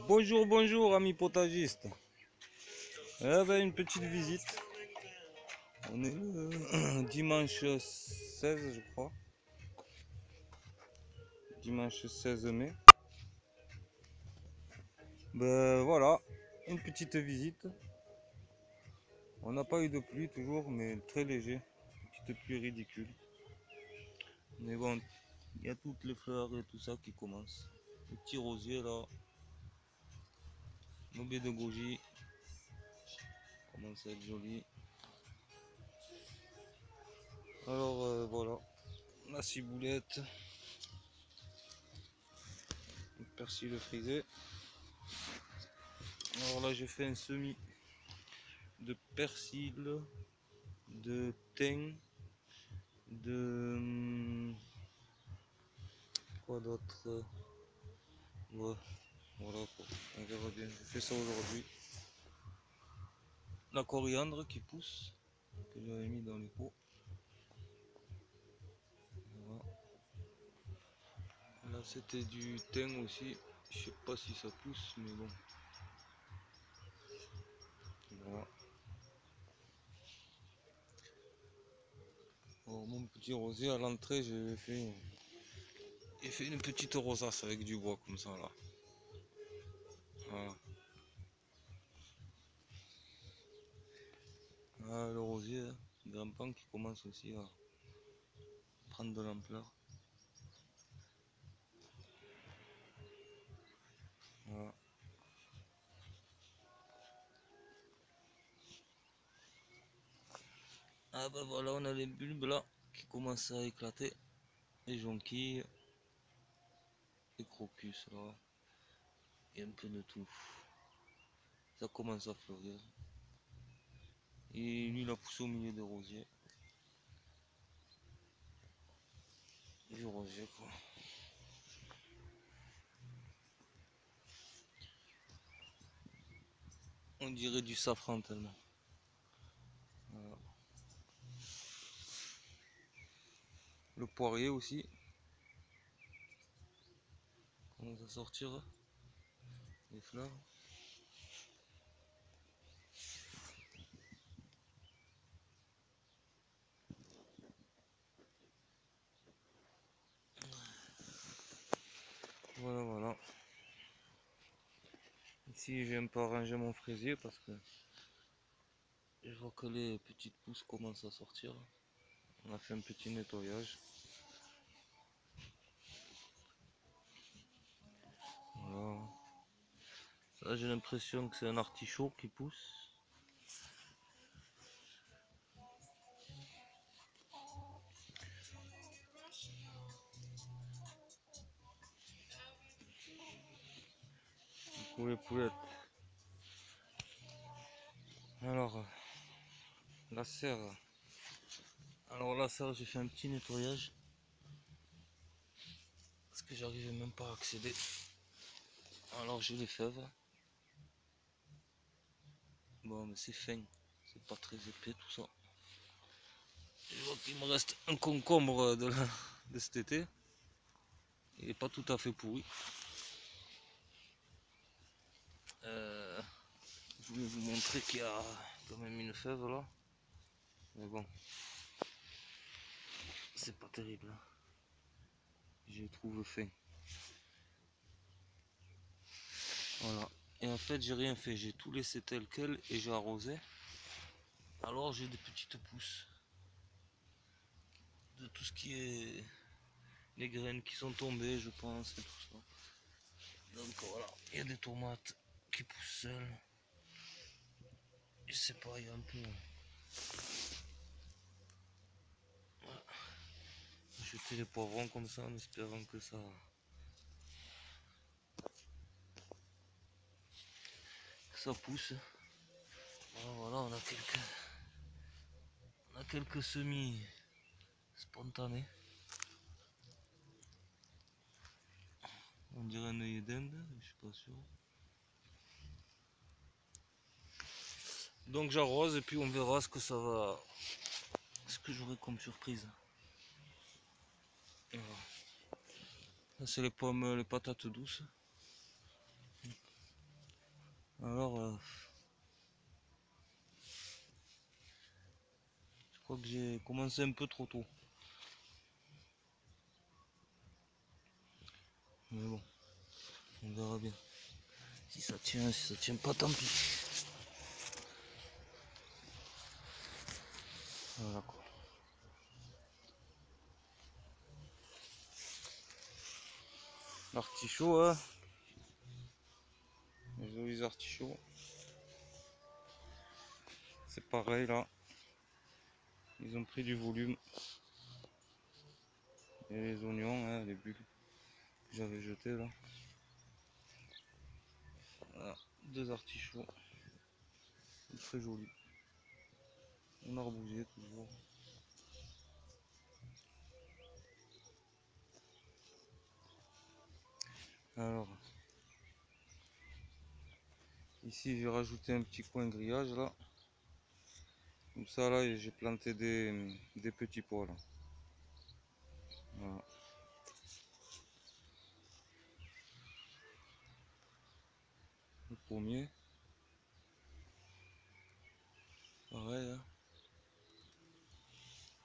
Bonjour, bonjour, amis potagistes. Eh ben, une petite visite. On est le dimanche 16, je crois. Dimanche 16 mai. Ben voilà, une petite visite. On n'a pas eu de pluie toujours, mais très léger. Une petite pluie ridicule. Mais bon, il y a toutes les fleurs et tout ça qui commencent. Les petits rosiers là. Nos baies de goji commencent à être jolies. Alors voilà, la ciboulette, le persil frisé. Alors là j'ai fait un semis de persil, de thym, de quoi d'autre, ouais, voilà quoi. On verra bien, j'ai fait ça aujourd'hui. La coriandre qui pousse, que j'avais mis dans les pots. Voilà. Là c'était du thym aussi, je sais pas si ça pousse mais bon. Voilà. Alors, mon petit rosier à l'entrée j'ai fait une petite rosace avec du bois comme ça là. Voilà. Ah, le rosier hein, grimpant qui commence aussi à prendre de l'ampleur. Voilà. Ah ben voilà, on a les bulbes là qui commencent à éclater. Les jonquilles, les crocus là, et un peu de tout. Ça commence à fleurir. Et lui il a poussé au milieu des rosiers. Du rosier quoi. On dirait du safran tellement. Voilà. Le poirier aussi. Commence à sortir les fleurs. Voilà voilà. Ici j'ai un peu arrangé mon fraisier parce que je vois que les petites pousses commencent à sortir. On a fait un petit nettoyage. Voilà. Ça j'ai l'impression que c'est un artichaut qui pousse. Pour les poulettes. Alors, la serre. Alors la serre, j'ai fait un petit nettoyage. Parce que j'arrivais même pas à accéder. Alors j'ai les fèves. Bon, mais c'est fin. C'est pas très épais tout ça. Je vois qu'il me reste un concombre de cet été. Il est pas tout à fait pourri. Je voulais vous montrer qu'il y a quand même une fève là. Mais bon, c'est pas terrible. Je les trouve fins. Voilà. Et en fait, j'ai rien fait. J'ai tout laissé tel quel et j'ai arrosé. Alors j'ai des petites pousses de tout ce qui est les graines qui sont tombées, je pense, et tout ça. Donc voilà, il y a des tomates qui poussent seules. Je sais pas, il y a un peu. Voilà. Jeter les poivrons comme ça en espérant que ça pousse. Voilà, on a quelques semis spontanés. On dirait un œillet d'Inde, je suis pas sûr. Donc j'arrose et puis on verra ce que ça va, ce que j'aurai comme surprise. Voilà. Ça c'est les pommes, les patates douces. Alors, je crois que j'ai commencé un peu trop tôt. Mais bon, on verra bien. Si ça tient pas, tant pis. Voilà quoi. L'artichaut, hein. Les jolis artichauts. C'est pareil là. Ils ont pris du volume. Et les oignons, hein, les bulles que j'avais jetées là. Voilà, deux artichauts. Très jolis. On a rebougé toujours. Alors, ici j'ai rajouté un petit coin grillage là. Comme ça là, j'ai planté des petits pois là. Voilà. Le pommier. Pareil, hein.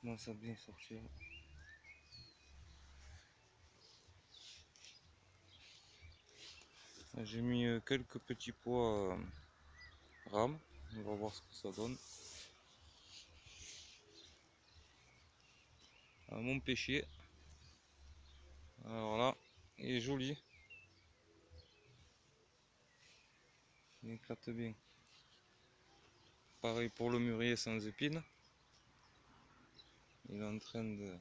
Commence à bien sortir. J'ai mis quelques petits pois rames. On va voir ce que ça donne. Mon pêcher. Alors là, il est joli. Il éclate bien. Pareil pour le mûrier sans épines. Il est en train de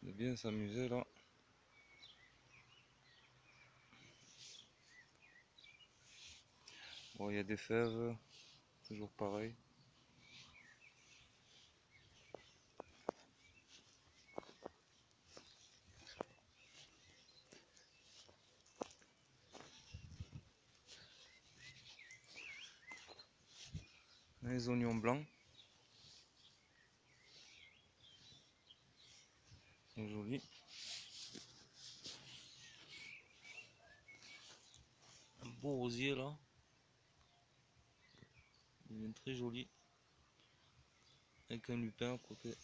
bien s'amuser là. Bon, il y a des fèves, toujours pareil. Les oignons blancs. C'est joli. Un beau rosier là. Il est très joli. Avec un lupin à côté.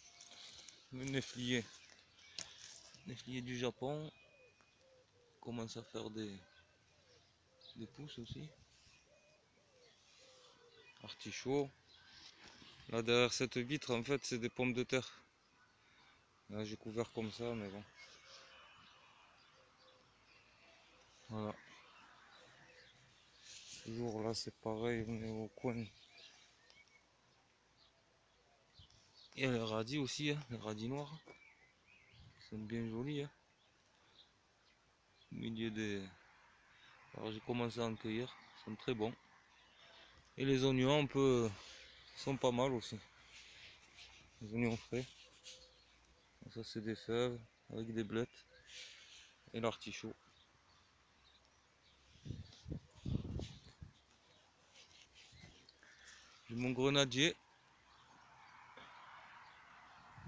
Le néflier. Néflier du Japon. Commence à faire des pousses aussi. Artichaut. Là derrière cette vitre en fait c'est des pommes de terre. Là j'ai couvert comme ça mais bon. Voilà. Toujours là c'est pareil, on est au coin. Il y a les radis aussi, hein, les radis noirs. Ils sont bien jolis. Hein. Au milieu des. Alors j'ai commencé à en cueillir, ils sont très bons. Et les oignons un peu sont pas mal aussi. Les oignons frais. Ça c'est des fèves avec des blettes. Et l'artichaut. J'ai mon grenadier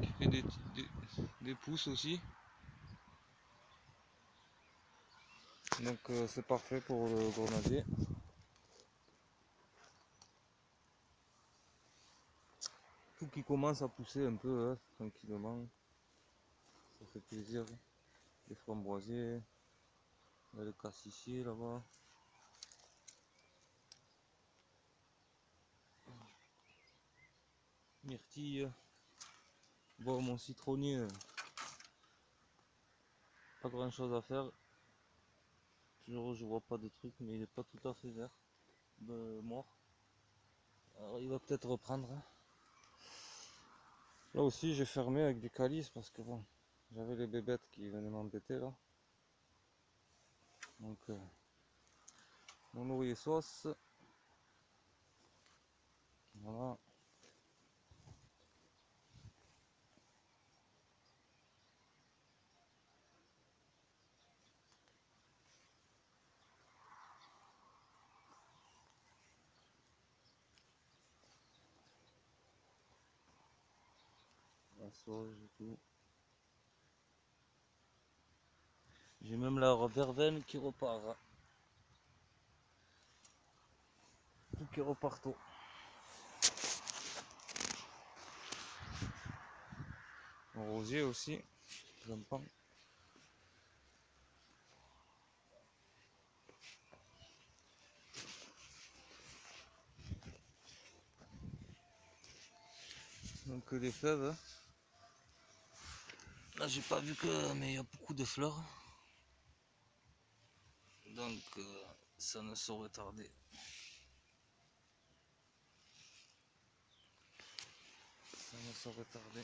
qui fait des pousses aussi. Donc c'est parfait pour le grenadier. Tout qui commence à pousser un peu hein, tranquillement. Ça fait plaisir. Les framboisiers. Il y a le cassissier là-bas. Myrtille. Bon, mon citronnier, pas grand chose à faire. Je vois pas de truc, mais il est pas tout à fait vert, mort. Alors il va peut-être reprendre. Hein. Là aussi j'ai fermé avec du calice parce que bon, j'avais les bébêtes qui venaient m'embêter là. Donc mon laurier sauce. Voilà. La sauge et tout. J'ai même la verveine qui repart. Hein. qui repartent. Mon rosier aussi, j'aime pas. Donc les fèves, là j'ai pas vu que, mais il y a beaucoup de fleurs. Donc ça ne saurait tarder. Ça ne saurait tarder.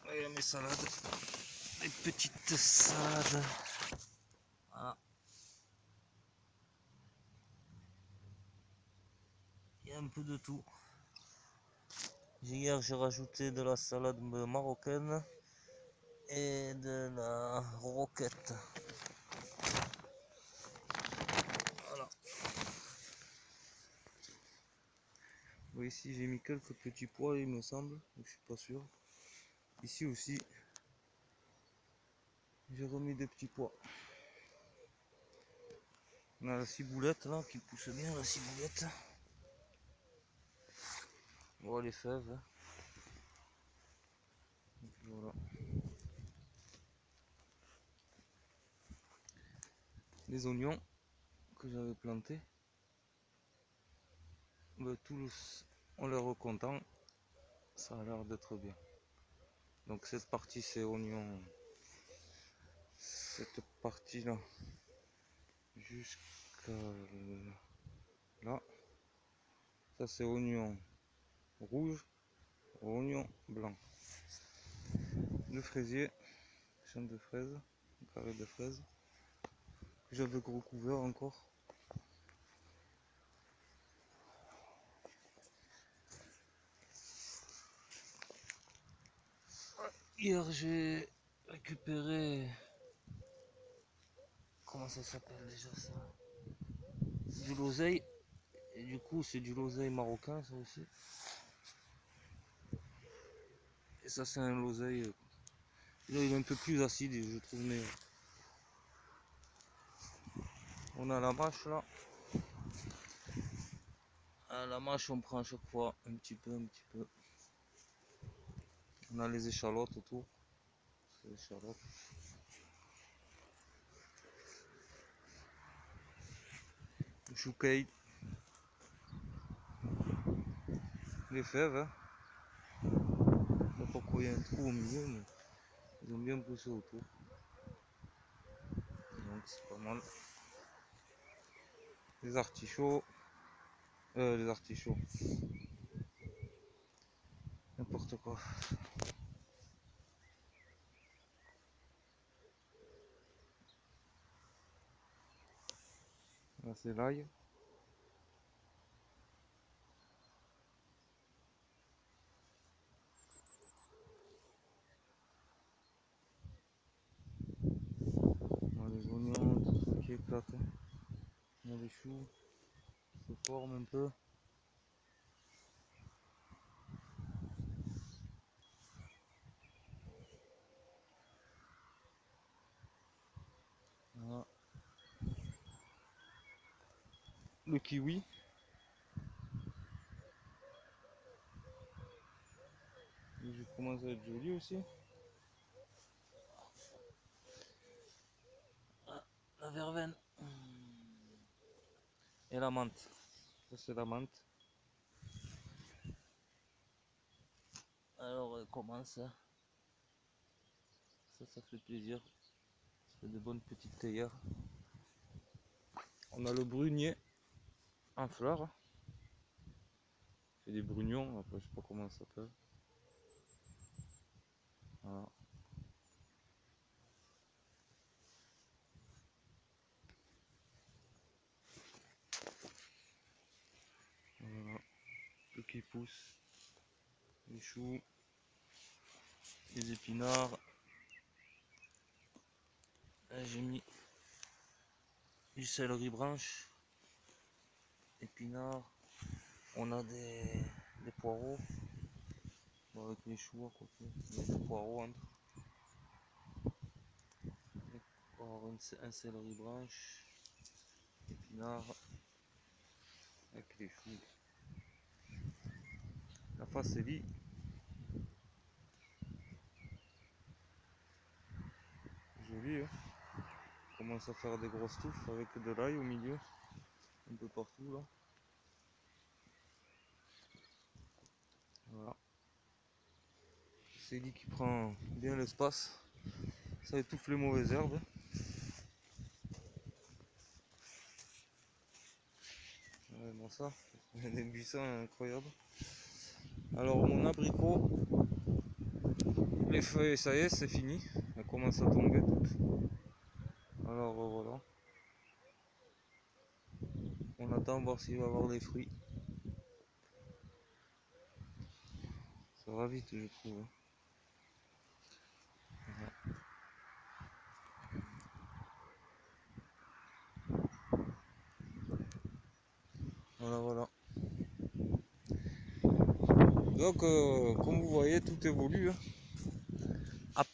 Là il y a mes salades. Les petites salades. Voilà. Il y a un peu de tout. Hier j'ai rajouté de la salade marocaine et de la roquette. Voilà. Bon, ici j'ai mis quelques petits pois il me semble, je suis pas sûr. Ici aussi j'ai remis des petits pois. On a la ciboulette là qui pousse bien, la ciboulette. Voilà les fèves. Voilà. Les oignons que j'avais plantés. Ben, tous on les recontent. Ça a l'air d'être bien. Donc cette partie c'est oignons. Cette partie là jusqu'à là. Ça c'est oignon rouge, oignon blanc. Le fraisier, champ de fraises, un carré de fraises. J'avais recouvert encore. Hier j'ai récupéré, comment ça s'appelle déjà ça, du l'oseille. Et du coup c'est du l'oseille marocain ça aussi. Et ça c'est un l'oseille. Là il est un peu plus acide et je trouve meilleur. On a la mâche là. À la mâche on prend à chaque fois un petit peu, un petit peu. On a les échalotes autour. C'est échalotes. Le chouquet. Les fèves. Hein. Je sais pas pourquoi il y a un trou au milieu, mais ils ont bien poussé autour. Donc c'est pas mal. Les artichauts. Les artichauts. N'importe quoi. Là c'est l'ail. On a les oignons, tout ça qui éclate. On a les choux qui se forment un peu. Voilà. Le kiwi. Il commence à être joli aussi. Ah, la verveine. Et la menthe. Ça c'est la menthe. Alors elle commence. Ça fait plaisir. Ça fait de bonnes petites théières. On a le brunier en fleurs. C'est des brugnons, après je sais pas comment ça s'appelle. Voilà. Voilà. Tout qui pousse. Les choux. Les épinards. Là j'ai mis du céleri branche. Épinards. On a des poireaux. Bon, avec les choux à côté. Il y a des poireaux entre. On va avoir un céleri branche. épinards avec les choux. La facélie. Joli, hein. On commence à faire des grosses touffes avec de l'ail au milieu, un peu partout là. Voilà. Célie qui prend bien l'espace, ça étouffe les mauvaises herbes. Bon ça, des buissons incroyables. Alors mon abricot, les feuilles ça y est c'est fini, elles commencent à tomber toutes. Alors voilà, on attend voir s'il va y avoir des fruits. Ça va vite je trouve. Voilà voilà. Donc comme vous voyez tout évolue, hein,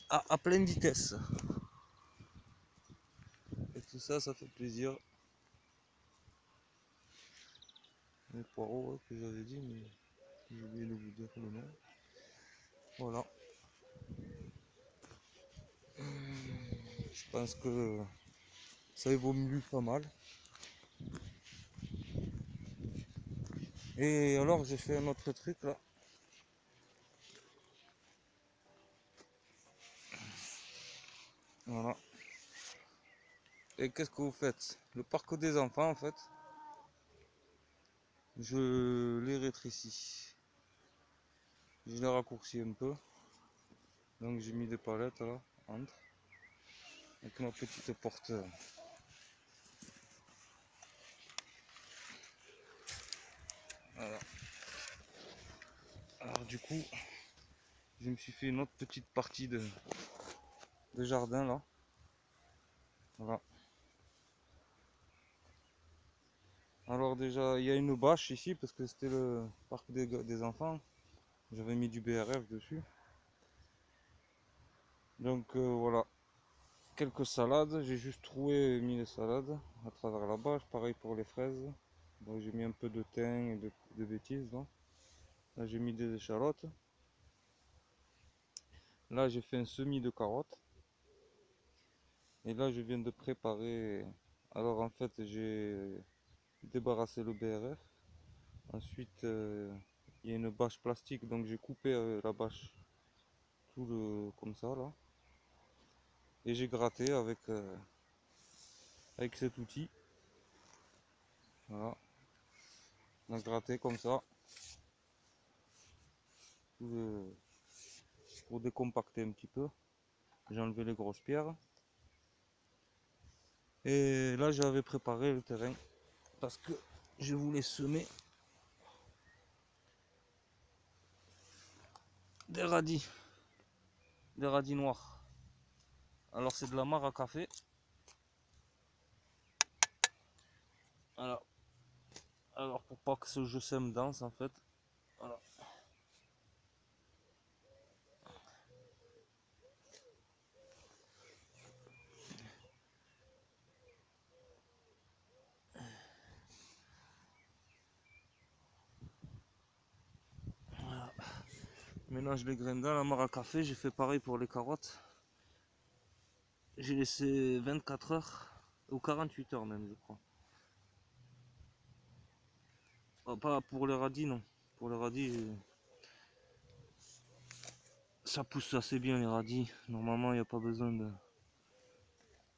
à pleine vitesse. Et tout ça, ça fait plaisir. Les poireaux ouais, que j'avais dit, mais j'ai oublié de vous dire le nom. Voilà. Je pense que ça évolue pas mal. Et alors j'ai fait un autre truc là. Voilà. Et qu'est-ce que vous faites? Le parc des enfants en fait, je l'ai rétréci. Je l'ai raccourci un peu. Donc j'ai mis des palettes là, entre. Avec ma petite porte. Voilà. Alors du coup, je me suis fait une autre petite partie de jardin là. Voilà. Alors déjà, il y a une bâche ici parce que c'était le parc des enfants. J'avais mis du BRF dessus. Donc voilà, quelques salades. J'ai juste troué et mis les salades à travers la bâche. Pareil pour les fraises. Bon, j'ai mis un peu de thym et de bêtises. Là j'ai mis des échalotes. Là j'ai fait un semis de carottes. Et là je viens de préparer. Alors en fait j'ai débarrassé le BRF. Ensuite il y a une bâche plastique, donc j'ai coupé la bâche tout le comme ça là. Et j'ai gratté avec cet outil. Voilà. On a gratté comme ça pour décompacter un petit peu. J'ai enlevé les grosses pierres. Et là j'avais préparé le terrain parce que je voulais semer des radis. Des radis noirs. Alors c'est de la mare à café. Voilà. Alors pour pas que je sème dense en fait. Voilà. Voilà. Mélange les graines dans la mare à café. J'ai fait pareil pour les carottes. J'ai laissé 24 heures ou 48 heures même je crois. Oh, pas pour les radis non. Pour les radis ça pousse assez bien les radis. Normalement il n'y a pas besoin de...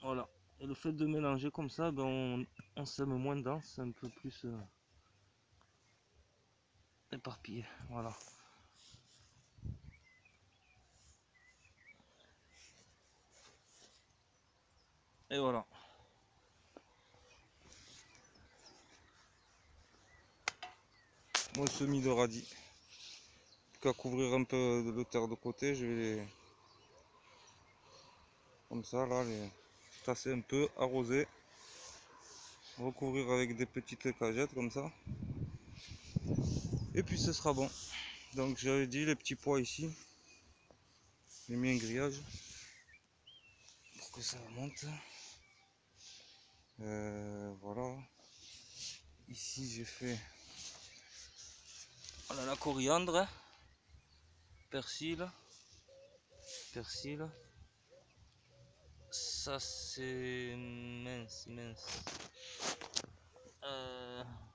Voilà. Et le fait de mélanger comme ça, ben on sème moins dense, c'est un peu plus éparpillé. Voilà. Et voilà. Mon semis de radis. Qu'à couvrir un peu de terre de côté, je vais les... Comme ça, là, les tasser un peu, arroser. Recouvrir avec des petites cagettes comme ça. Et puis ce sera bon. Donc j'avais dit les petits pois ici. J'ai mis un grillage pour que ça monte. Voilà. Ici j'ai fait voilà, la coriandre, persil, ça c'est mince.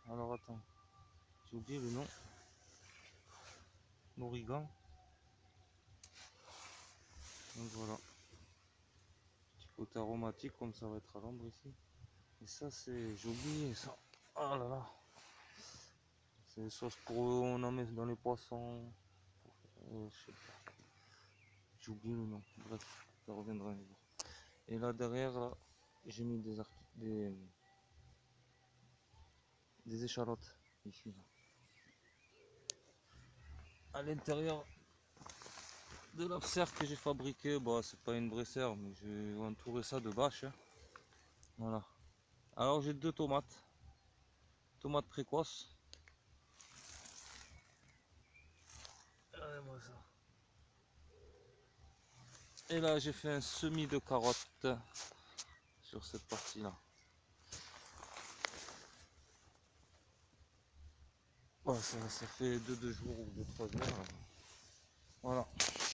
Alors attends, j'ai oublié le nom. L'origan. Donc voilà. Petit côté aromatique comme ça va être à l'ombre ici. Et ça c'est, j'ai oublié ça. Oh là là. C'est une sauce pour on en met dans les poissons. Je sais pas. J'ai oublié le nom. Bref, ça reviendra un jour. Et là derrière là, j'ai mis des échalotes ici. Là. À l'intérieur de la serre que j'ai fabriquée, bah c'est pas une vraie serre, mais j'ai entouré ça de bâches. Hein. Voilà. Alors j'ai 2 tomates. Tomates précoces. Regardez-moi ça. Et là j'ai fait un semis de carottes sur cette partie là. Ouais, ça fait 2 jours ou 2-3 jours. Voilà.